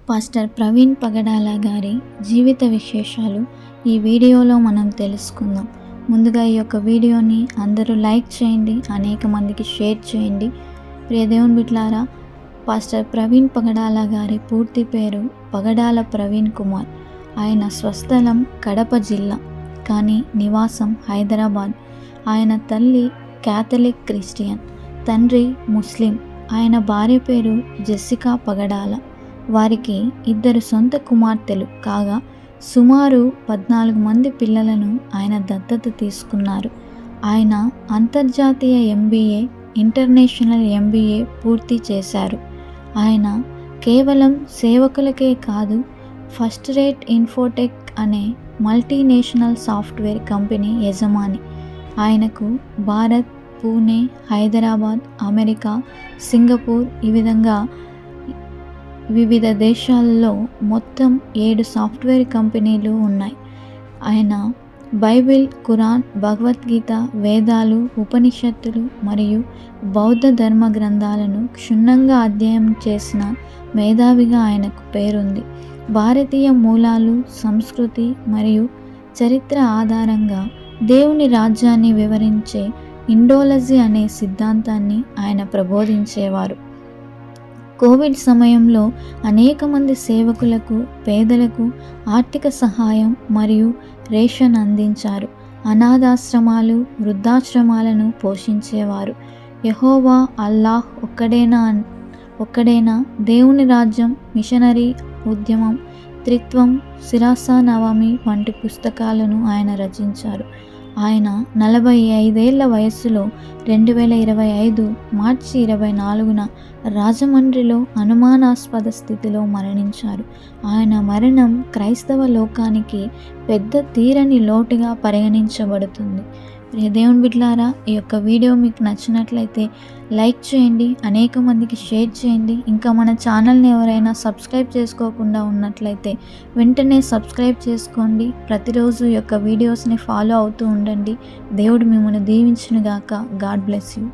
Pastor Praveen పగడాల గారి జీవిత విశేషాలు ఈ వీడియోలో మనం తెలుసుకుందాం. ముందుగా ఈ యొక్క వీడియోని అందరూ లైక్ చేయండి, అనేక మందికి షేర్ చేయండి. ప్రియ దేవుని బిడ్డలారా, పాస్టర్ ప్రవీణ్ పగడాల గారి పూర్తి పేరు పగడాల ప్రవీణ్ కుమార్. ఆయన స్వస్థలం కడప జిల్లా, కానీ నివాసం హైదరాబాద్. ఆయన తల్లి క్యాథలిక్ క్రిస్టియన్, తండ్రి ముస్లిం. ఆయన భార్య పేరు జెస్సికా పగడాల. వారికి 2 సొంత కుమార్తెలు కాగా సుమారు 14 మంది పిల్లలను ఆయన దత్తత తీసుకున్నారు. ఆయన అంతర్జాతీయ MBA, ఇంటర్నేషనల్ MBA పూర్తి చేశారు. ఆయన కేవలం సేవకులకే కాదు, ఫస్ట్ రేట్ ఇన్ఫోటెక్ అనే మల్టీనేషనల్ సాఫ్ట్వేర్ కంపెనీ యజమాని. ఆయనకు భారత్, పూణే, హైదరాబాద్, అమెరికా, సింగపూర్ ఈ విధంగా వివిధ దేశాల్లో మొత్తం 7 సాఫ్ట్వేర్ కంపెనీలు ఉన్నాయి. ఆయన బైబిల్, ఖురాన్, భగవద్గీత, వేదాలు, ఉపనిషత్తులు మరియు బౌద్ధ ధర్మ గ్రంథాలను క్షుణ్ణంగా అధ్యయనం చేసిన మేధావిగా ఆయనకు పేరుంది. భారతీయ మూలాలు, సంస్కృతి మరియు చరిత్ర ఆధారంగా దేవుని రాజ్యాన్ని వివరించే ఇండోలజీ అనే సిద్ధాంతాన్ని ఆయన ప్రబోధించేవారు. కోవిడ్ సమయంలో అనేక మంది సేవకులకు, పేదలకు ఆర్థిక సహాయం మరియు రేషన్ అందించారు. అనాథాశ్రమాలు, వృద్ధాశ్రమాలను పోషించేవారు. యెహోవా అల్లాహ్ ఒక్కడేనా, దేవుని రాజ్యం, మిషనరీ ఉద్యమం, త్రిత్వం, సిరాసా నవమి వంటి పుస్తకాలను ఆయన రచించారు. ఆయన 45 ఏళ్ల వయస్సులో 2025 మార్చి 24న రాజమండ్రిలో అనుమానాస్పద స్థితిలో మరణించారు. ఆయన మరణం క్రైస్తవ లోకానికి పెద్ద తీరని లోటుగా పరిగణించబడుతుంది. ప్రియ దేవుని బిడ్డలారా, ఈ యొక్క వీడియో మీకు నచ్చినట్లయితే లైక్ చేయండి, అనేక మందికి షేర్ చేయండి. ఇంకా మన ఛానల్ని ఎవరైనా సబ్స్క్రైబ్ చేసుకోకుండా ఉన్నట్లయితే వెంటనే సబ్స్క్రైబ్ చేసుకోండి. ప్రతిరోజు ఈ యొక్క వీడియోస్ని ఫాలో అవుతూ ఉండండి. దేవుడు మిమ్మల్ని దీవించును గాక. God bless you.